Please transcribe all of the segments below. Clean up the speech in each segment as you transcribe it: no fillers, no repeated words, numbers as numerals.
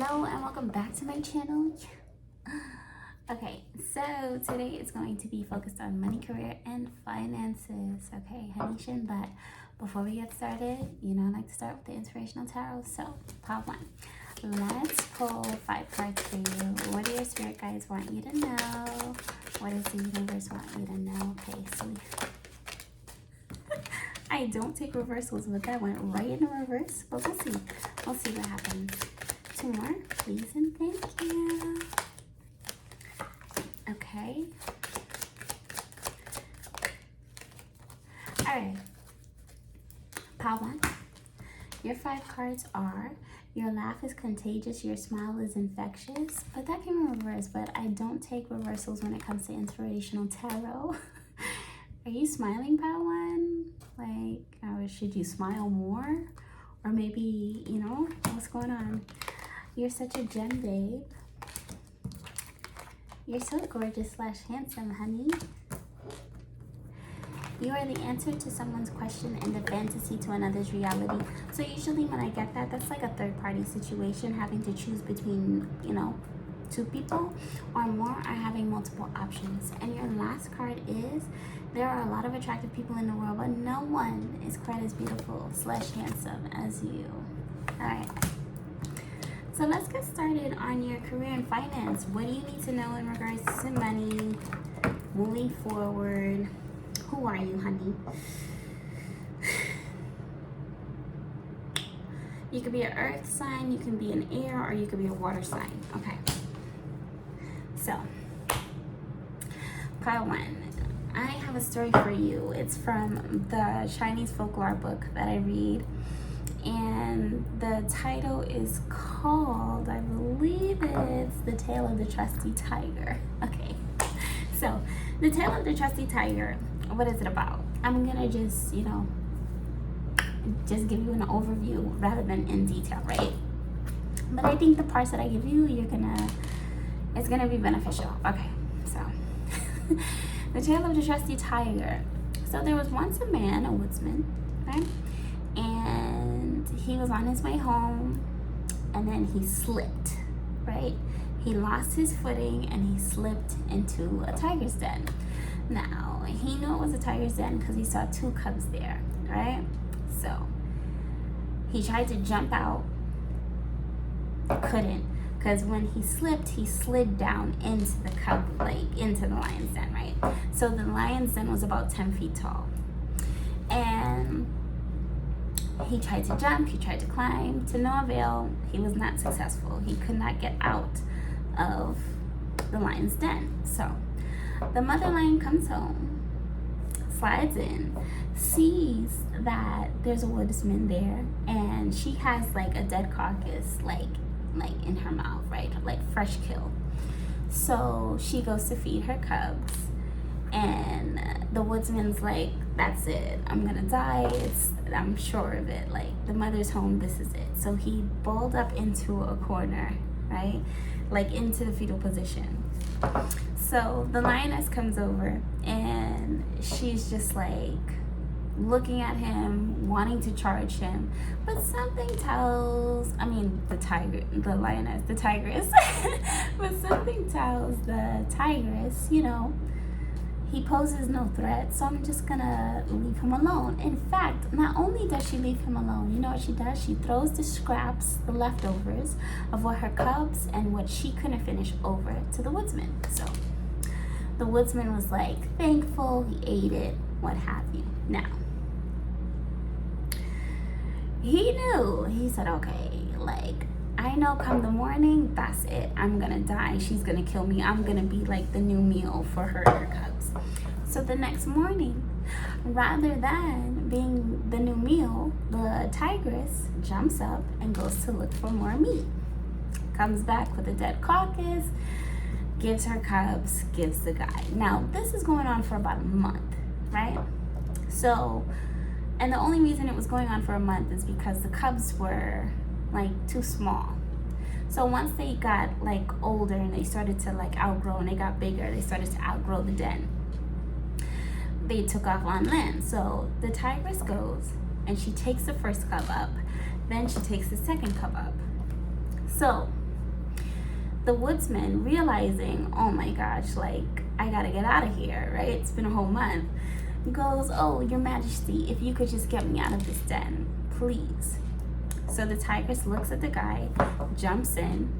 Hello and welcome back to my channel. Okay, so today it's going to be focused on money, career, and finances. Okay, Hanishan, but before we get started, you know I like to start with the inspirational tarot. So, part one. Let's pull 5 cards for you. What do your spirit guides want you to know? What does the universe want you to know? Okay, so I don't take reversals, but that went right in reverse. But we'll see. We'll see what happens. 2 more, please and thank you. Okay. Alright. Pile 1. Your 5 cards are: your laugh is contagious, your smile is infectious. But that came in reverse, but I don't take reversals when it comes to inspirational tarot. Are you smiling, Pile 1? Like, should you smile more? Or maybe, you know, what's going on? You're such a gem, babe. You're so gorgeous / handsome, honey. You are the answer to someone's question and the fantasy to another's reality. So usually when I get that, that's like a third-party situation, having to choose between, you know, 2 people or more, or having multiple options. And your last card is: there are a lot of attractive people in the world, but no one is quite as beautiful / handsome as you. All right. So let's get started on your career and finance. What do you need to know in regards to money, moving forward? Who are you, honey? You could be an earth sign, you can be an air, or you could be a water sign. Okay. So, pile 1. I have a story for you. It's from the Chinese folklore book that I read. And the title is called, I believe it's The Tale of the Trusty Tiger. Okay, so The Tale of the Trusty Tiger, what is it about? I'm gonna just, you know, just give you an overview rather than in detail, right? But I think the parts that I give you, it's gonna be beneficial. Okay, so The Tale of the Trusty Tiger. So there was once a man, a woodsman, right? And he was on his way home, and then he slipped, right? He lost his footing and he slipped into a tiger's den. Now, he knew it was a tiger's den because he saw 2 cubs there, right? So he tried to jump out, couldn't, because when he slipped, he slid down into the cub, like into the lion's den, right? So the lion's den was about 10 feet tall. And he tried to jump, he tried to climb, to no avail. He was not successful. He could not get out of the lion's den. So the mother lion comes home, slides in, sees that there's a woodsman there, and she has like a dead carcass like in her mouth, right? Like fresh kill. So she goes to feed her cubs, and the woodsman's like, that's it, I'm gonna die, I'm sure of it, like the mother's home, this is it. So he balled up into a corner, right? Like into the fetal position. So the lioness comes over and she's just like looking at him, wanting to charge him, but something tells, the lioness, the tigress, but something tells the tigress, you know, he poses no threat, so I'm just gonna leave him alone. In fact, not only does she leave him alone, you know what she does? She throws the scraps, the leftovers of what her cubs and what she couldn't finish over to the woodsman. So the woodsman was like thankful, he ate it, what have you. Now, he knew, he said, okay, like, I know come the morning, that's it. I'm gonna die. She's gonna kill me. I'm gonna be like the new meal for her and her cubs. So the next morning, rather than being the new meal, the tigress jumps up and goes to look for more meat. Comes back with a dead carcass, gives her cubs, gives the guy. Now, this is going on for about a month, right? So, and the only reason it was going on for a month is because the cubs were like too small. So once they got like older and they started to like outgrow and they got bigger, they started to outgrow the den, they took off on land. So the tigress goes and she takes the first cub up, then she takes the second cub up. So the woodsman, realizing, oh my gosh, like, I gotta get out of here, right? It's been a whole month. Goes, oh, your majesty, if you could just get me out of this den, please. So the tigress looks at the guy, jumps in.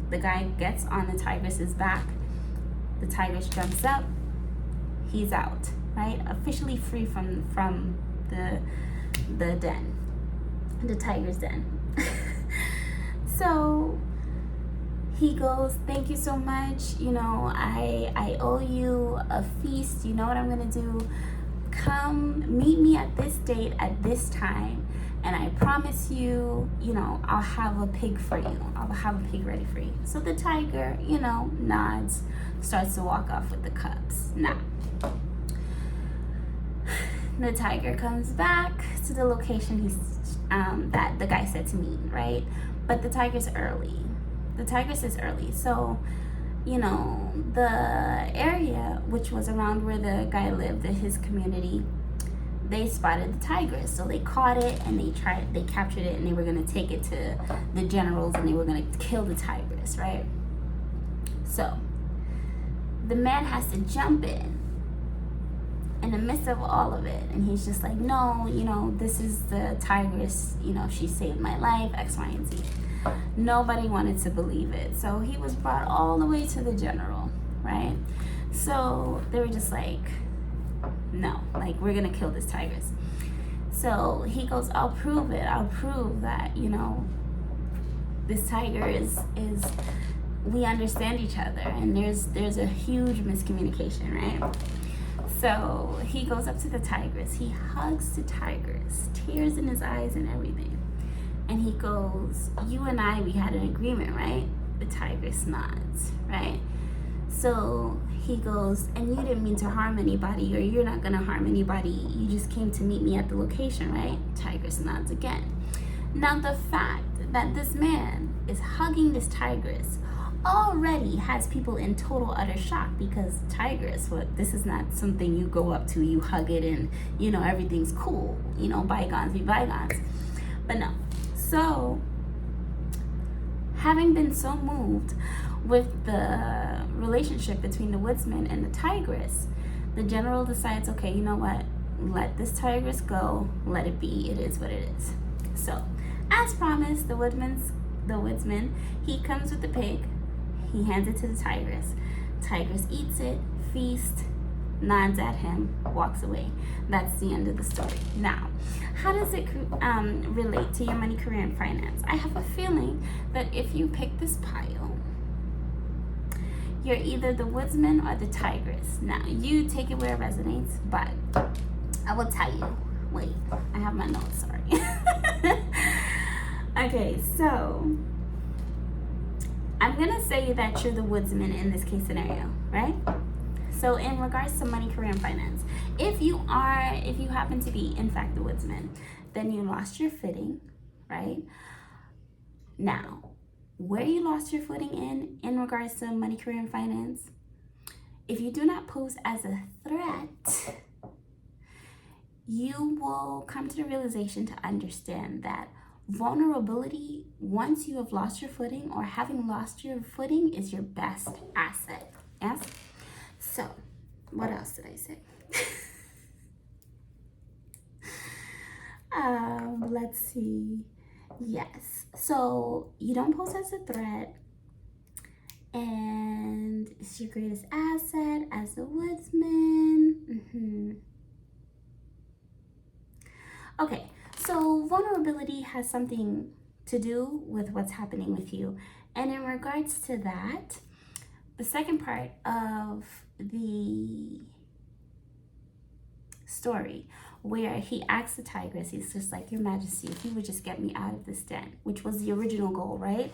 The guy gets on the tigress's back. The tigress jumps up. He's out, right? Officially free from the den, the tiger's den. So he goes, thank you so much. You know, I owe you a feast. You know what I'm gonna do? Come meet me at this date at this time, and I promise you, you know, I'll have a pig for you. I'll have a pig ready for you. So the tiger, you know, nods, starts to walk off with the cubs. Now, the tiger comes back to the location that the guy said to meet, right? But the tiger's early. The tigress is early. So, you know, the area which was around where the guy lived, his community, they spotted the tigress. So they caught it and they captured it, and they were gonna take it to the generals and they were gonna kill the tigress, right? So the man has to jump in the midst of all of it, and he's just like, no, you know, this is the tigress, you know, she saved my life, X, Y, and Z. Nobody wanted to believe it. So he was brought all the way to the general, right? So they were just like, no, like, we're gonna kill this tigress. So he goes, I'll prove it. I'll prove that, you know, this tiger is we understand each other, and there's a huge miscommunication, right? So he goes up to the tigress. He hugs the tigress, tears in his eyes and everything. And he goes, you and I, we had an agreement, right? The tigress nods, right? So he goes, and you didn't mean to harm anybody, or you're not gonna harm anybody. You just came to meet me at the location, right? Tigress nods again. Now the fact that this man is hugging this tigress already has people in total utter shock, because tigress, this is not something you go up to, you hug it, and you know, everything's cool, you know, bygones be bygones. But no. So having been so moved with the relationship between the woodsman and the tigress, the general decides, okay, you know what, let this tigress go, let it be, it is what it is. So as promised, the woodsman, he comes with the pig. He hands it to the tigress. Tigress eats it, feasts, nods at him, walks away. That's the end of the story. Now, how does it relate to your money, career, and finance? I have a feeling that if you pick this pile, you're either the woodsman or the tigress. Now, you take it where it resonates, but I will tell you. Wait, I have my notes, sorry. Okay, so I'm gonna say that you're the woodsman in this case scenario, right? So in regards to money, career, and finance, if you happen to be in fact the woodsman, then you lost your footing, right? Now, where you lost your footing in regards to money, career, and finance, if you do not pose as a threat, you will come to the realization to understand that vulnerability, once you have lost your footing or having lost your footing, is your best asset. Yes? So, what else did I say? Let's see. Yes. So, you don't pose as a threat, and it's your greatest asset as a woodsman. Okay. So vulnerability has something to do with what's happening with you. And in regards to that, the second part of the story, where he asks the tigress, he's just like, your majesty, if you would just get me out of this den, which was the original goal, right?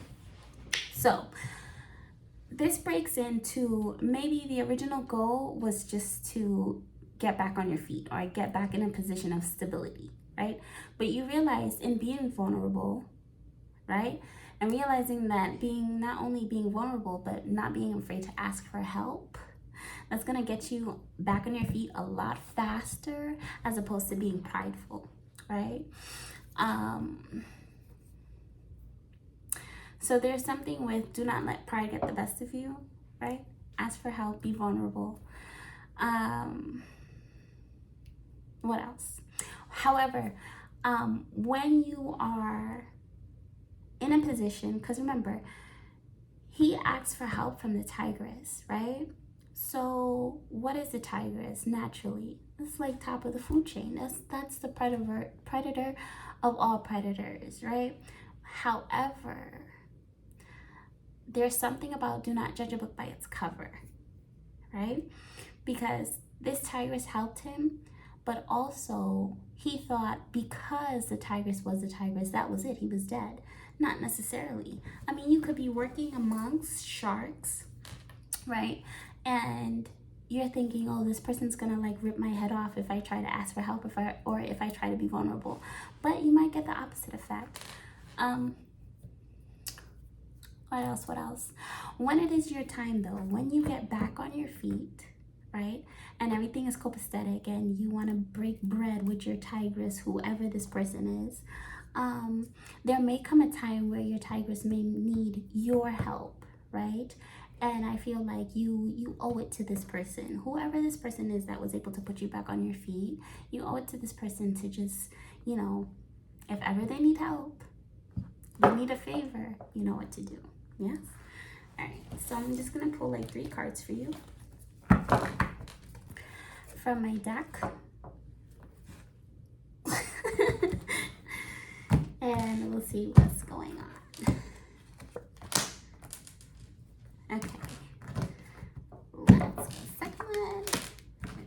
So this breaks into, maybe the original goal was just to get back on your feet or get back in a position of stability, right? But you realize in being vulnerable, right? And realizing that not only being vulnerable, but not being afraid to ask for help, that's gonna get you back on your feet a lot faster, as opposed to being prideful, right? So there's something with do not let pride get the best of you, right? Ask for help, be vulnerable. What else? However, when you are in a position, because remember, he asked for help from the tigress, right? So what is the tigress naturally? It's like top of the food chain. That's the predator of all predators, right? However, there's something about do not judge a book by its cover, right? Because this tigress helped him, but also he thought because the tigress was the tigress, that was it, he was dead. Not necessarily. I mean, you could be working amongst sharks, right? And you're thinking, oh, this person's gonna like rip my head off if I try to ask for help, or if I try to be vulnerable. But you might get the opposite effect. What else? When it is your time though, when you get back on your feet, right? And everything is copacetic and you want to break bread with your tigress, whoever this person is, there may come a time where your tigress may need your help, right? And I feel like you owe it to this person, whoever this person is that was able to put you back on your feet. You owe it to this person to just, you know, if ever they need help, they need a favor, you know what to do. Yes? All right, so I'm just gonna pull like 3 cards for you from my deck. And we'll see what's going on. Okay. Let's go second one.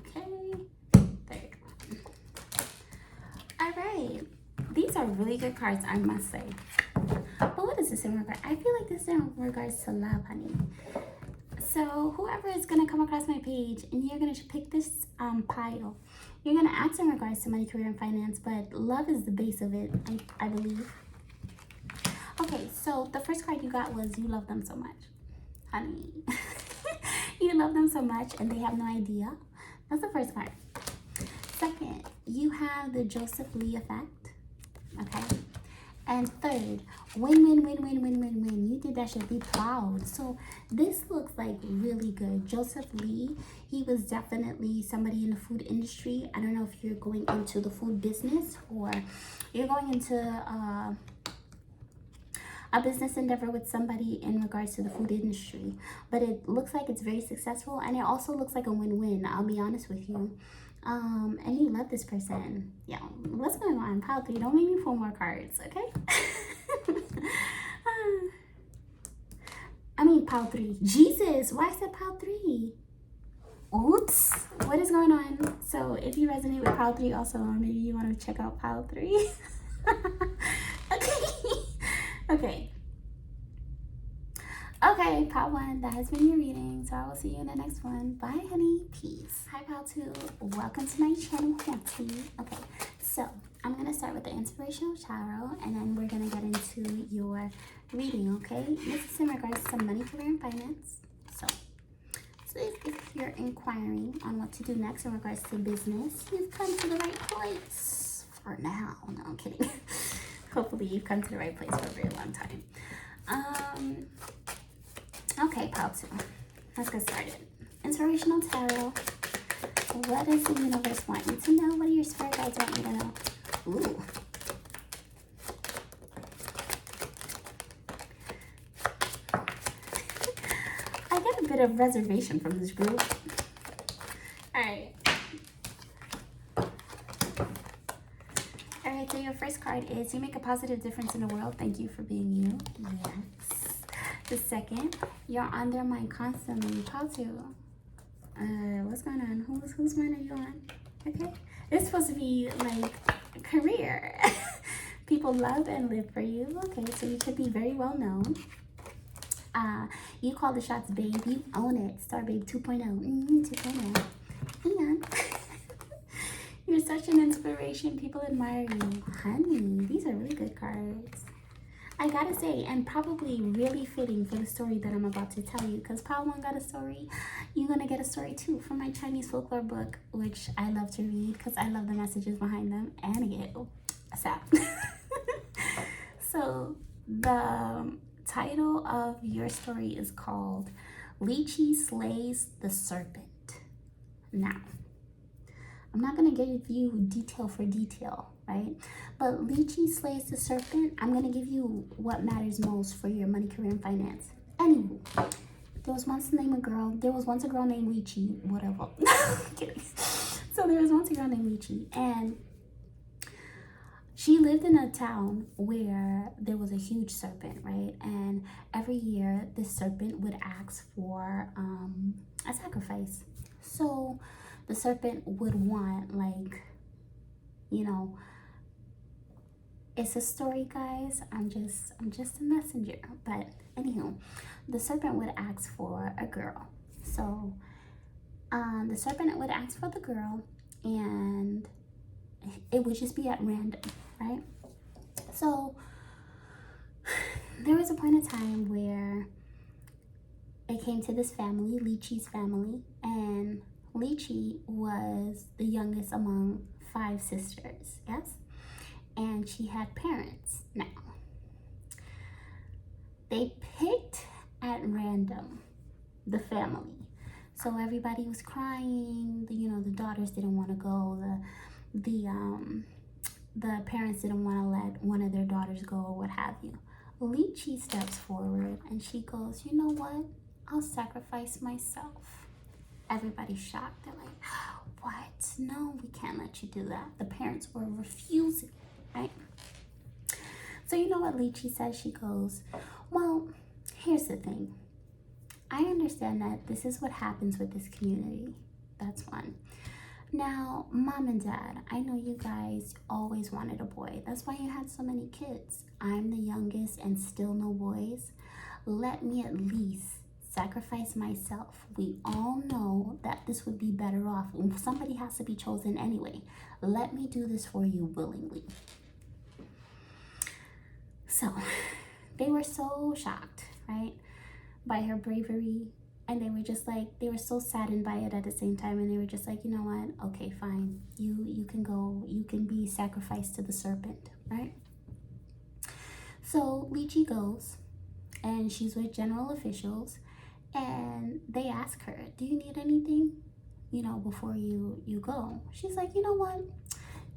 Okay. Third one. All right. These are really good cards, I must say. But what is this in regard? I feel like this is in regards to love, honey. So whoever is going to come across my page and you're going to pick this pile, you're going to ask in regards to money, career, and finance, but love is the base of it, I believe. Okay, so the first card you got was you love them so much. Honey, you love them so much and they have no idea. That's the first card. Second, you have the Joseph Lee effect. Okay. And third, win, win, win, win, win, win, win. You did that shit. Be proud. So this looks like really good. Joseph Lee, he was definitely somebody in the food industry. I don't know if you're going into the food business or you're going into a business endeavor with somebody in regards to the food industry. But it looks like it's very successful and it also looks like a win-win. I'll be honest with you. And you love this person. Yeah, what's going on? Pile 3, don't make me pull more cards, okay? I mean, pile 3. Jesus, why is that pile 3? Oops, what is going on? So if you resonate with pile 3 also, maybe you want to check out pile 3. Okay. Okay, pile 1, that has been your reading. So I will see you in the next one. Bye, honey. Peace. Hi, pile 2. Welcome to my channel, Haunty. Okay, so I'm going to start with the inspirational tarot, and then we're going to get into your reading, okay? This is in regards to money, career, and finance. So if you're inquiring on what to do next in regards to business, you've come to the right place for now. No, I'm kidding. Hopefully you've come to the right place for a very long time. Okay, pile 2. Let's get started. Inspirational tarot. What does the universe want you to know? What do your spirit guides want you to know? Ooh. I get a bit of reservation from this group. Alright. Alright, so your first card is you make a positive difference in the world. Thank you for being you. Yes. The second, you're on their mind constantly. Pile 2. What's going on? Whose mind are you on? Okay. It's supposed to be like a career. People love and live for you. Okay, so you could be very well known. You call the shots, babe. You own it. Star Babe 2.0. 2.0. And you're such an inspiration. People admire you. Honey, these are really good cards. I gotta say, and probably really fitting for the story that I'm about to tell you, because pile 1 got a story, you're gonna get a story too from my Chinese folklore book, which I love to read because I love the messages behind them, and I get sad. So the title of your story is called Lychee Slays the Serpent. Now, I'm not going to give you detail for detail, right? But Lychee Slays the Serpent, I'm going to give you what matters most for your money, career, and finance. Anywho, there was once a girl named Lychee, whatever. Kidding. So there was once a girl named Lychee, and she lived in a town where there was a huge serpent, right? And every year, this serpent would ask for a sacrifice. So the serpent would want, like, you know, it's a story, guys. I'm just a messenger. But anywho, the serpent would ask for a girl. So the serpent would ask for the girl, and it would just be at random, right? So there was a point in time where it came to this family, Lychee's family, and Lychee was the youngest among 5 sisters, yes? And she had parents. Now, they picked at random the family. So everybody was crying, the daughters didn't want to go, the parents didn't want to let one of their daughters go or what have you. Lychee steps forward and she goes, you know what? I'll sacrifice myself. Everybody's shocked. They're like, what? No, we can't let you do that. The parents were refusing, right? So you know what Lychee says? She goes, well, here's the thing. I understand that this is what happens with this community. That's one. Now, mom and dad, I know you guys always wanted a boy. That's why you had so many kids. I'm the youngest and still no boys. Let me at least sacrifice myself. We all know that this would be better off. Somebody has to be chosen anyway. Let me do this for you willingly. So, they were so shocked, right, by her bravery. And they were just like, they were so saddened by it at the same time. And they were just like, you know what? Okay, fine. You can go. You can be sacrificed to the serpent, right? So Lychee goes, and she's with general officials. And they ask her, do you need anything, before you go? She's like, you know what?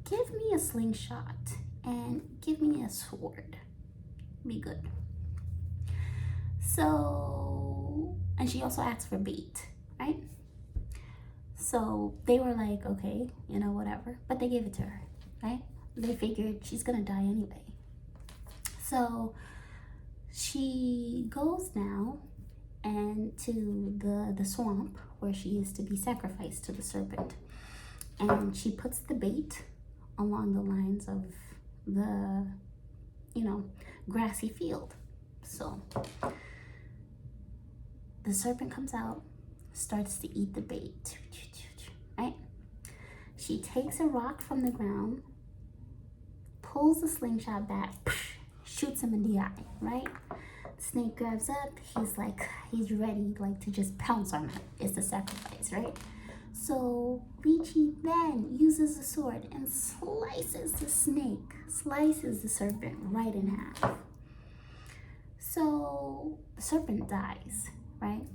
Give me a slingshot and give me a sword. Be good. So, and she also asked for bait, right? So they were like, okay, whatever. But they gave it to her, right? They figured she's gonna die anyway. So she goes now and to the swamp where she is to be sacrificed to the serpent. And she puts the bait along the lines of the, grassy field. So the serpent comes out, starts to eat the bait, right? She takes a rock from the ground, pulls the slingshot back, shoots him in the eye, right? The snake grabs up, he's ready, to just pounce on her. It's the sacrifice, right? So Lychee then uses the sword and slices the serpent right in half. So the serpent dies, right?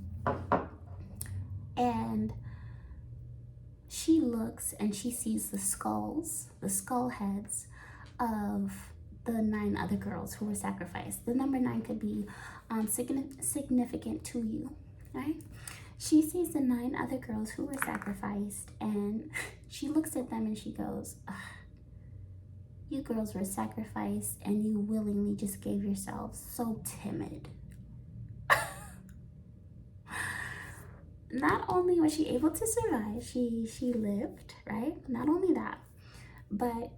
And she looks and she sees the skull heads of the 9 other girls who were sacrificed. The number 9 could be significant to you, right? She sees the 9 other girls who were sacrificed, and she looks at them and she goes, you girls were sacrificed and you willingly just gave yourselves so timid. Not only was she able to survive, she lived, right? Not only that, but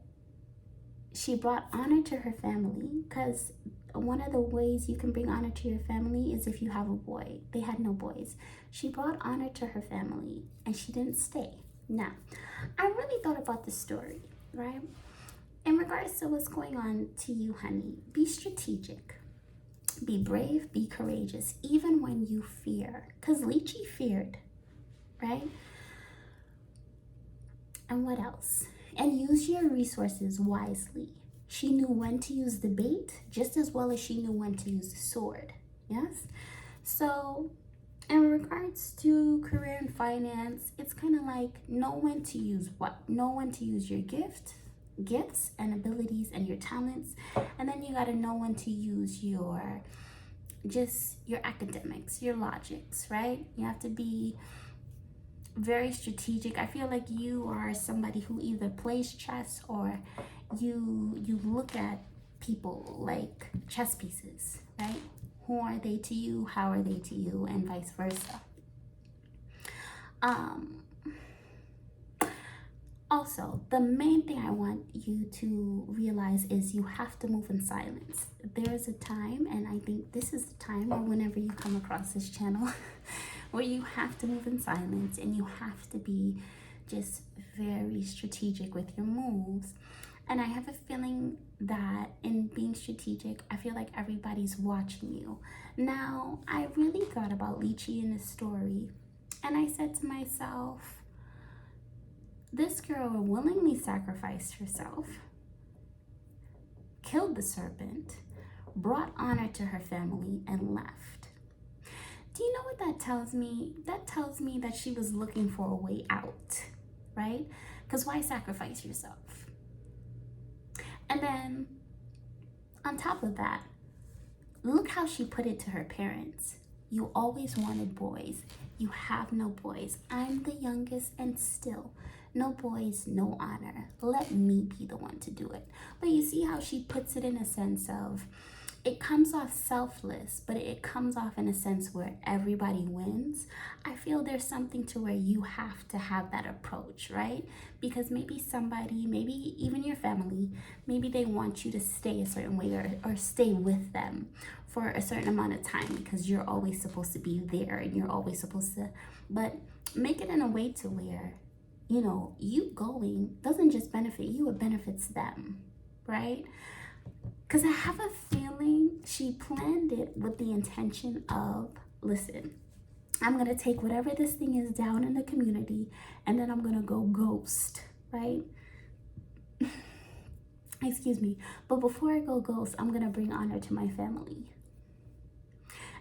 she brought honor to her family, because one of the ways you can bring honor to your family is if you have a boy. They had no boys. She brought honor to her family and she didn't stay. Now, I really thought about this story, right? In regards to what's going on to you, honey, be strategic. Be brave, be courageous, even when you fear. Because Lychee feared, right? And what else? And use your resources wisely. She knew when to use the bait just as well as she knew when to use the sword. Yes? So, in regards to career and finance, it's kind of like know when to use what? Know when to use your gifts and abilities and your talents. And then you got to know when to use your academics, your logics, right? You have to be very strategic. I feel like you are somebody who either plays chess or you look at people like chess pieces, right? Who are they to you? How are they to you? And vice versa. Also, the main thing I want you to realize is you have to move in silence. There is a time, and I think this is the time, or whenever you come across this channel, where you have to move in silence and you have to be just very strategic with your moves. And I have a feeling that in being strategic, I feel like everybody's watching you. Now, I really thought about Lychee in this story, and I said to myself, this girl willingly sacrificed herself, killed the serpent, brought honor to her family, and left. Do you know what that tells me? That tells me that she was looking for a way out, right? Because why sacrifice yourself? And then, on top of that, look how she put it to her parents. You always wanted boys. You have no boys. I'm the youngest, and still, no boys, no honor. Let me be the one to do it. But you see how she puts it in a sense of, it comes off selfless, but it comes off in a sense where everybody wins. I feel there's something to where you have to have that approach, right? Because maybe somebody, maybe even your family, maybe they want you to stay a certain way or stay with them for a certain amount of time because you're always supposed to be there and you're always supposed to, but make it in a way to where, you know, you going doesn't just benefit you, it benefits them, right? Because I have a feeling she planned it with the intention of, listen, I'm going to take whatever this thing is down in the community and then I'm going to go ghost, right? Excuse me. But before I go ghost, I'm going to bring honor to my family.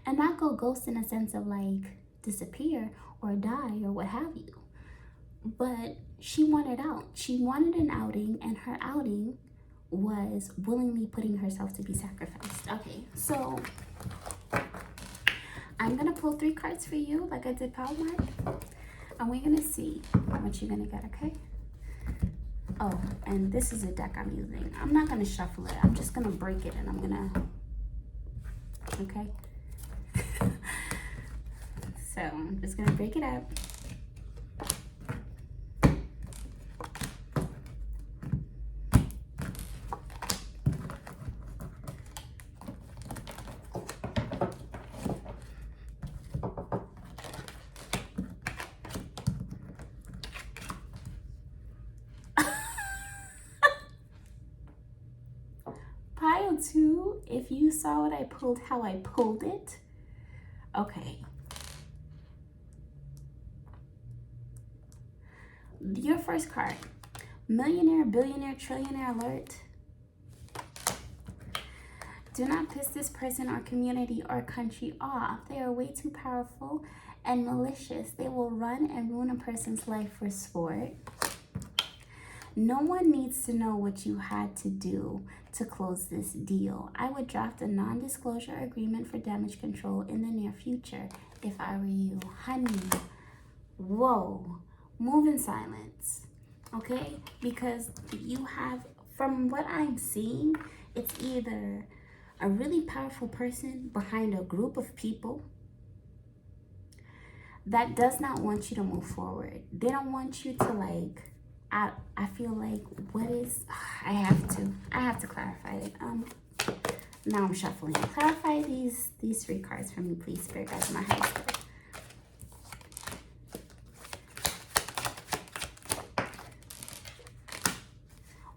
And not go ghost in a sense of like disappear or die or what have you. But she wanted out. She wanted an outing, and her outing was willingly putting herself to be sacrificed. Okay, so I'm gonna pull 3 cards for you like I did Power Mark, and we're gonna see what you're gonna get, okay? Oh, and this is a deck I'm using. I'm not gonna shuffle it, I'm just gonna break it, and I'm gonna, okay? So I'm just gonna break it up. Pile 2, if you saw what I pulled, how I pulled it, okay. Your first card, millionaire, billionaire, trillionaire alert. Do not piss this person or community or country off. They are way too powerful and malicious. They will run and ruin a person's life for sport. No one needs to know what you had to do to close this deal. I would draft a non-disclosure agreement for damage control in the near future if I were you. Honey, whoa, move in silence, okay? Because you have, from what I'm seeing, it's either a really powerful person behind a group of people that does not want you to move forward. They don't want you to like, I feel like, what is, I have to clarify it. Now I'm shuffling. Clarify these 3 cards for me, please, Spirit Guides, my highest good.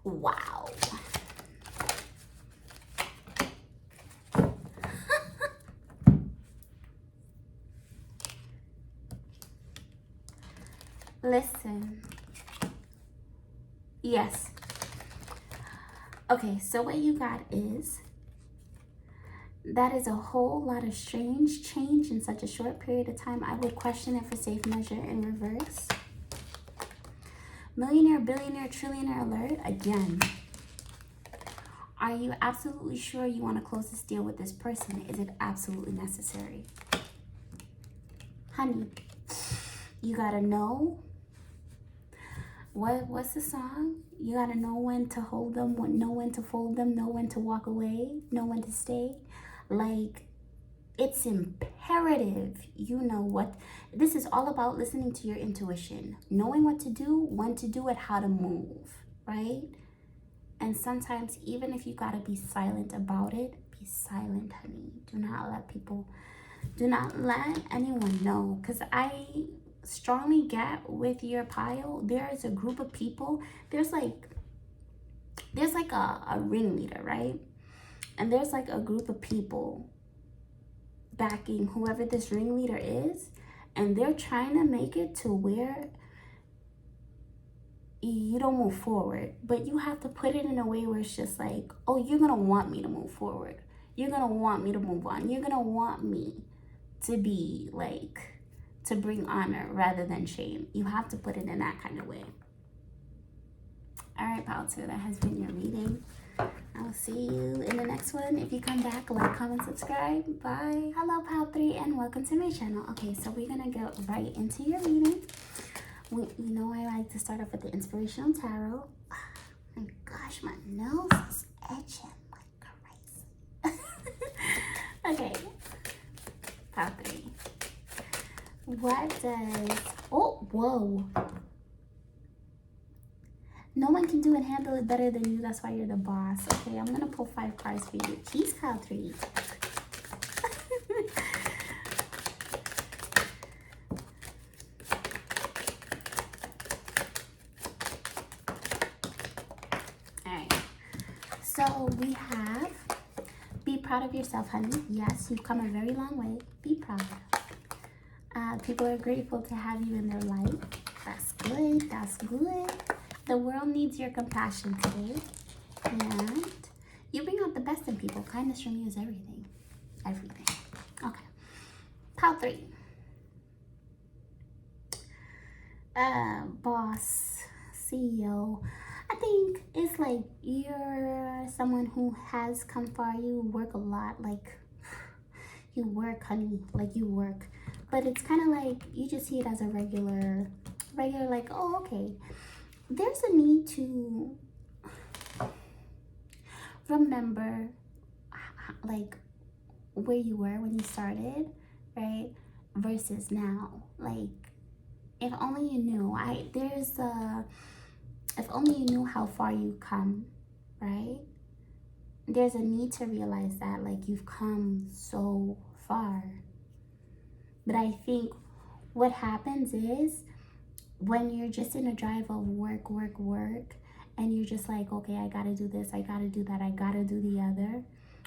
Wow. Listen. Yes. Okay, so what you got is, that is a whole lot of strange change in such a short period of time. I would question it for safe measure in reverse. Millionaire, billionaire, trillionaire alert. Again, are you absolutely sure you want to close this deal with this person? Is it absolutely necessary? Honey, you gotta know. What's the song? You gotta know when to hold them, know when to fold them, know when to walk away, know when to stay. Like, it's imperative you know what. This is all about listening to your intuition, knowing what to do, when to do it, how to move, right? And sometimes, even if you gotta be silent about it, be silent, honey. Do not let anyone know. Because I strongly get with your pile, there is a group of people. There's like a ringleader, right? And there's like a group of people backing whoever this ringleader is, and they're trying to make it to where you don't move forward. But you have to put it in a way where it's just like, oh, you're gonna want me to move forward, you're gonna want me to move on, you're gonna want me to be like, to bring honor rather than shame. You have to put it in that kind of way. All right, pal 2, that has been your reading. I'll see you in the next one. If you come back, like, comment, subscribe. Bye. Hello, pal 3, and welcome to my channel. Okay, so we're gonna go right into your reading. You know I like to start off with the inspirational tarot. Oh my gosh, my nose is itching like crazy. Okay, pal 3. What does... Oh, whoa. No one can do and handle it better than you. That's why you're the boss. Okay, I'm gonna pull 5 cards for you. Jeez, pal 3. Alright. So we have, be proud of yourself, honey. Yes, you've come a very long way. Be proud. People are grateful to have you in their life. That's good. That's good. The world needs your compassion today. And you bring out the best in people. Kindness from you is everything. Everything. Okay. Pile 3. Boss, CEO. I think it's like you're someone who has come far. You work a lot. Like, you work, honey. Like, you work. But it's kind of like, you just see it as a regular, like, oh, okay. There's a need to remember, like, where you were when you started, right? Versus now. Like, if only you knew. If only you knew how far you've come, right? There's a need to realize that, like, you've come so far. But I think what happens is, when you're just in a drive of work, and you're just like, okay, I gotta do this, I gotta do that, I gotta do the other,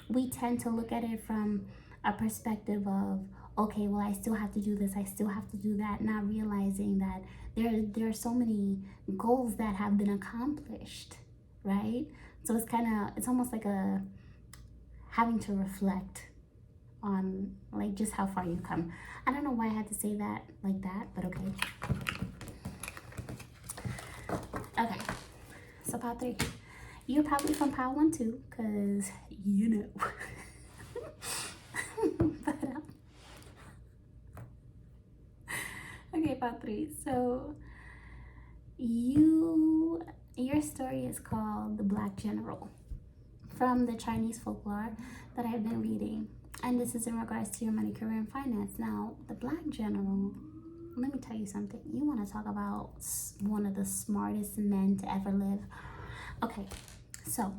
we tend to look at it from a perspective of, okay, well, I still have to do this, I still have to do that, not realizing that there are so many goals that have been accomplished, right? So it's almost like having to reflect on, like, just how far you've come. I don't know why I had to say that like that, but okay. Okay, so pile 3. You're probably from pile 1 too, because you know. But, okay, pile 3. So your story is called The Black General, from the Chinese folklore that I've been reading. And this is in regards to your money, career, and finance. Now, the Black General, let me tell you something. You want to talk about one of the smartest men to ever live. Okay, so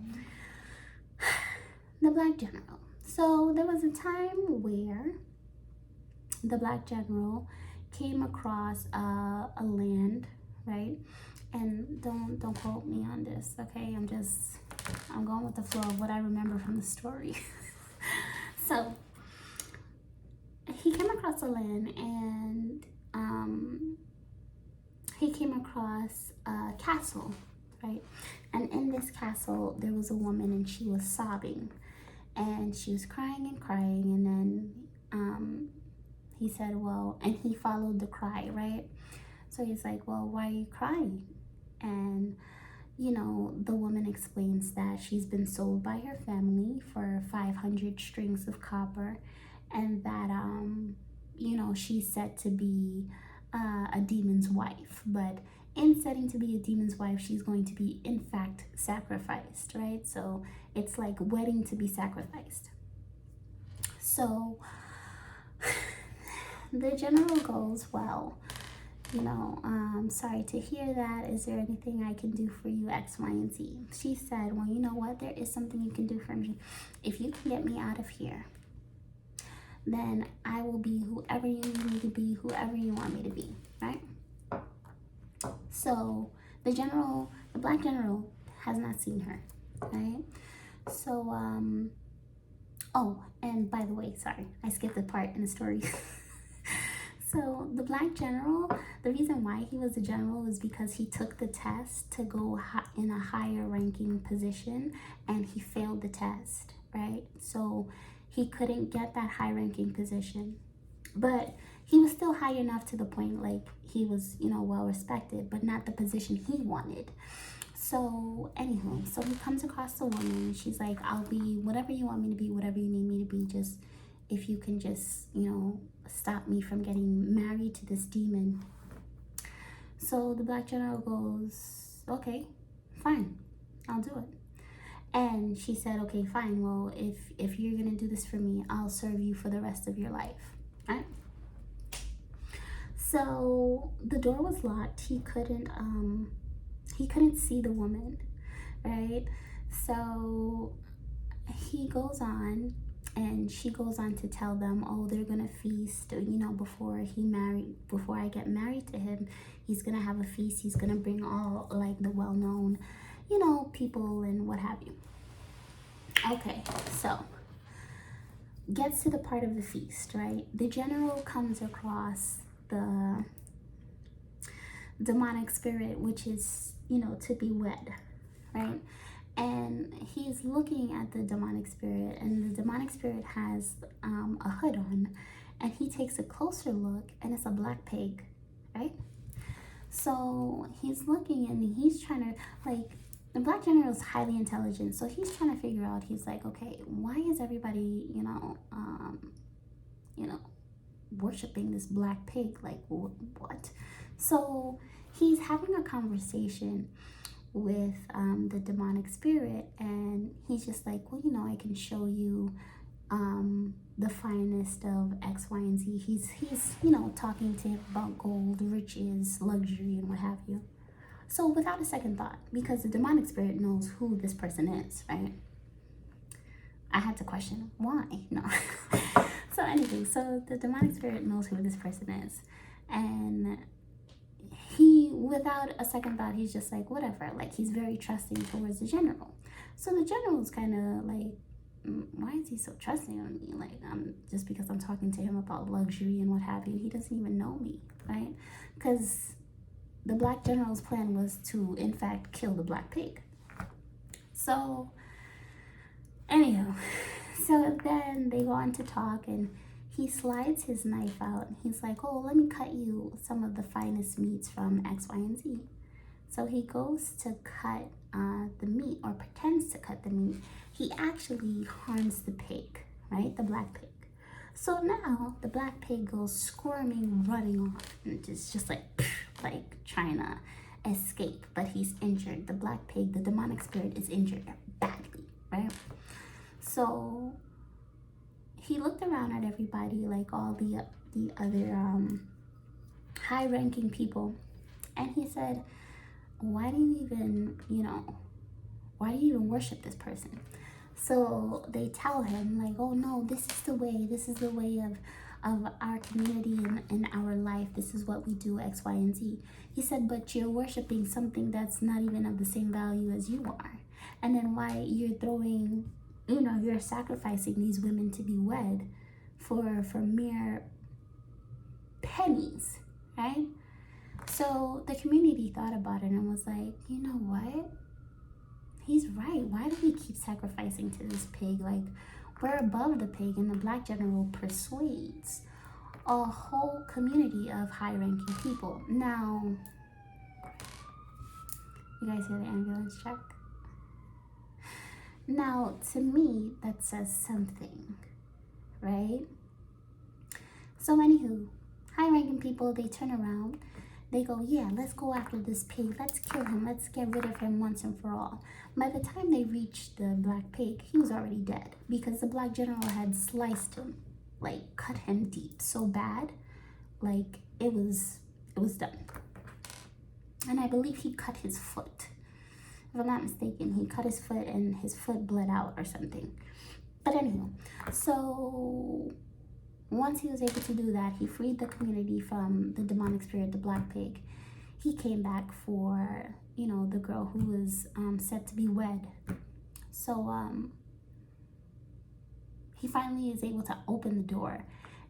the Black General. So there was a time where the Black General came across a land, right? And don't quote me on this, okay? I'm going with the flow of what I remember from the story. So he came across a land, and he came across a castle. right? And in this castle, there was a woman and she was sobbing. And she was crying and crying. And then he said, well, and he followed the cry, right? So he's like, well, why are you crying? And, you know, the woman explains that she's been sold by her family for 500 strings of copper, and that, you know, she's said to be a demon's wife. But in setting to be a demon's wife, she's going to be, in fact, sacrificed, right? So it's like wedding to be sacrificed. So the general goes, well, you know, sorry to hear that. Is there anything I can do for you, X, Y, and Z? She said, well, you know what? There is something you can do for me. If you can get me out of here, then I will be whoever you need me to be, whoever you want me to be, right? So the black general has not seen her, right? So, oh, and by the way, sorry, I skipped a part in the story. So the black general, the reason why he was a general was because he took the test to go in a higher ranking position, and he failed the test, right? So he couldn't get that high ranking position, but he was still high enough to the point like he was, you know, well respected, but not the position he wanted. So anywho, so he comes across the woman. She's like, I'll be whatever you want me to be, whatever you need me to be, just if you can just, you know, stop me from getting married to this demon. So the black general goes, okay, fine, I'll do it. And she said, okay, fine, well, if you're gonna do this for me, I'll serve you for the rest of your life, right? So the door was locked. He couldn't see the woman, right? So he goes on, and she goes on to tell them, oh, they're gonna feast, you know, before I get married to him, he's gonna have a feast. He's gonna bring all like the well-known, you know, people and what have you. Okay, so gets to the part of the feast, right? The general comes across the demonic spirit, which is, you know, to be wed, right? And he's looking at the demonic spirit, and the demonic spirit has a hood on, and he takes a closer look, and it's a black pig, right? So he's looking, and he's trying to, like, the black general is highly intelligent, so he's trying to figure out, he's like, okay, why is everybody, you know, worshiping this black pig? Like, what? So he's having a conversation with the demonic spirit, and he's just like, well, you know, I can show you the finest of X, Y, and Z. He's you know, talking to him about gold, riches, luxury, and what have you. So without a second thought, because the demonic spirit knows who this person is, right? I had to question why. No. So anyway, so the demonic spirit knows who this person is, and he, without a second thought, he's just like, whatever. Like, he's very trusting towards the general. So the general's kind of like, why is he so trusting on me? Like, just because I'm talking to him about luxury and what have you, he doesn't even know me, right? Because the black general's plan was to, in fact, kill the black pig. So anyhow, so then they go on to talk, and he slides his knife out, and he's like, oh, let me cut you some of the finest meats from X, Y, and Z. So he goes to cut the meat, or pretends to cut the meat. He actually harms the pig, right? The black pig. So now the black pig goes squirming, running off, and it's just like trying to escape, but he's injured. The black pig, the demonic spirit, is injured badly, right? So he looked around at everybody, like all the other high-ranking people, and he said, why do you even worship this person? So they tell him, like, oh no, this is the way of our community and our life. This is what we do, X, Y, and Z. He said, but you're worshiping something that's not even of the same value as you are. And then why you're sacrificing these women to be wed for mere pennies, right? So the community thought about it and was like, you know what? He's right. Why do we keep sacrificing to this pig? Like, we're above the pig. And the black general persuades a whole community of high-ranking people. Now, you guys hear the ambulance truck? Now, to me, that says something, right? So, anywho, high-ranking people, they turn around. They go, yeah, let's go after this pig. Let's kill him. Let's get rid of him once and for all. By the time they reached the black pig, he was already dead because the black general had sliced him, like cut him deep so bad, like it was done. And I believe he cut his foot. If I'm not mistaken, he cut his foot and his foot bled out or something. But anyhow, so once he was able to do that, he freed the community from the demonic spirit, the black pig. He came back for, you know, the girl who was set to be wed. So he finally is able to open the door,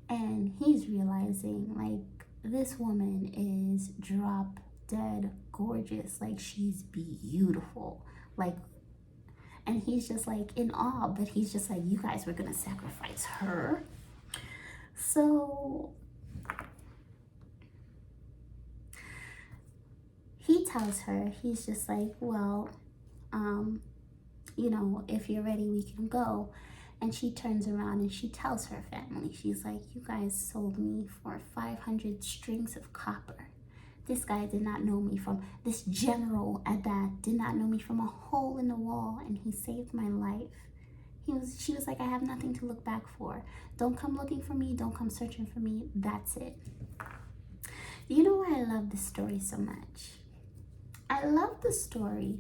and he's realizing, like, this woman is drop dead gorgeous. Like, she's beautiful. Like, and he's just like in awe, but he's just like, you guys were gonna sacrifice her? So he tells her, he's just like, well, you know, if you're ready, we can go. And she turns around and she tells her family, she's like, you guys sold me for 500 strings of copper. This guy did not know me from, this general at that, did not know me from a hole in the wall, and he saved my life. She was like, I have nothing to look back for. Don't come looking for me. Don't come searching for me. That's it. You know why I love this story so much? I love the story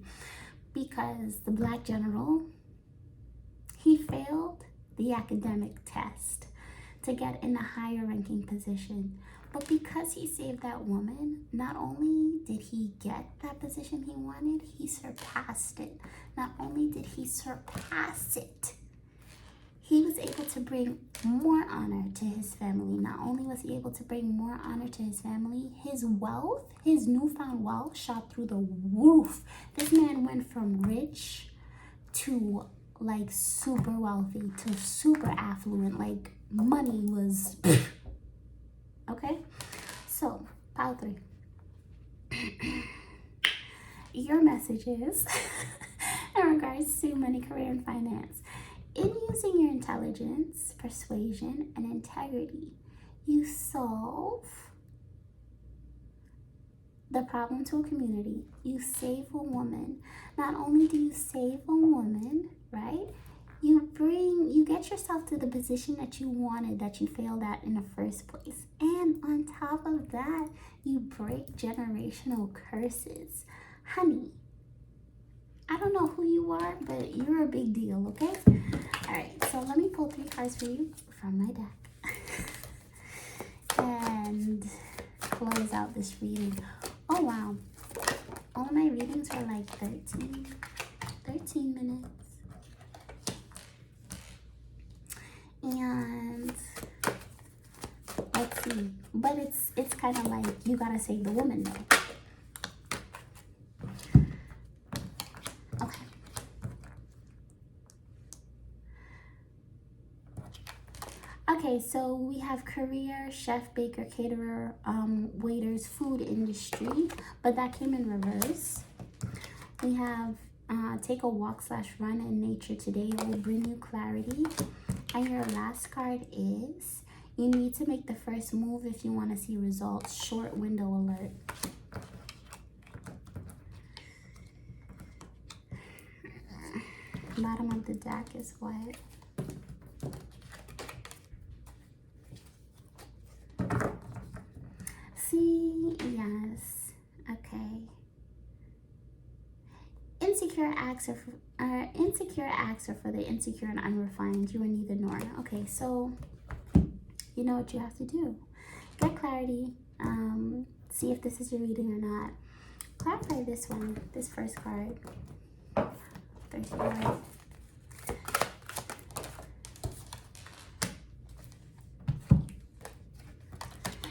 because the black general, he failed the academic test to get in a higher ranking position. But because he saved that woman, not only did he get that position he wanted, he surpassed it. Not only did he surpass it, he was able to bring more honor to his family. Not only was he able to bring more honor to his family, his wealth, his newfound wealth shot through the roof. This man went from rich to like super wealthy to super affluent. Like, money was okay. So pile 3. Your message is in regards to money, career, and finance. In using your intelligence, persuasion, and integrity, you solve the problem to a community. You save a woman. Not only do you save a woman, right? You get yourself to the position that you wanted, that you failed at in the first place. And on top of that, you break generational curses. Honey, I don't know who you are, but you're a big deal, okay? All right, so let me pull 3 cards for you from my deck and close out this reading. Oh, wow. All of my readings are like 13 minutes. And let's see. But it's kind of like you gotta save the woman though. Okay. Okay, so we have career, chef, baker, caterer, waiters, food industry, but that came in reverse. We have take a walk/run in nature today will bring you clarity. And your last card is you need to make the first move if you want to see results. Short window alert. Bottom of the deck is what? See, yes, okay. Insecure acts are for the insecure and unrefined. You are neither nor. Okay, so you know what you have to do. Get clarity. See if this is your reading or not. Clarify this one, this first card. 34.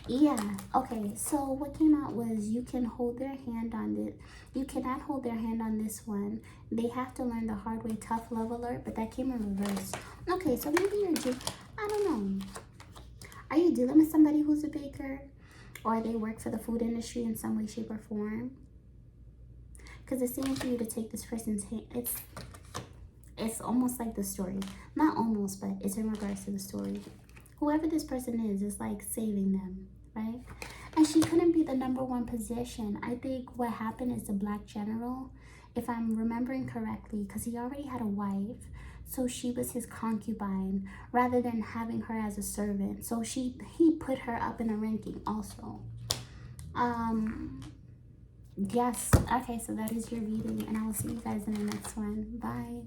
Yeah, okay, so what came out was you can hold their hand on this. You cannot hold their hand on this one. They have to learn the hard way, tough love alert, but that came in reverse. Okay, so maybe I don't know. Are you dealing with somebody who's a baker? Or they work for the food industry in some way, shape, or form? Because it's saying for you to take this person's hand. It's almost like the story. Not almost, but it's in regards to the story. Whoever this person is like saving them, right? And she couldn't be the number one position. I think what happened is the black general, if I'm remembering correctly, because he already had a wife, so she was his concubine rather than having her as a servant. So he put her up in a ranking also. Yes. Okay, so that is your reading, and I will see you guys in the next one. Bye.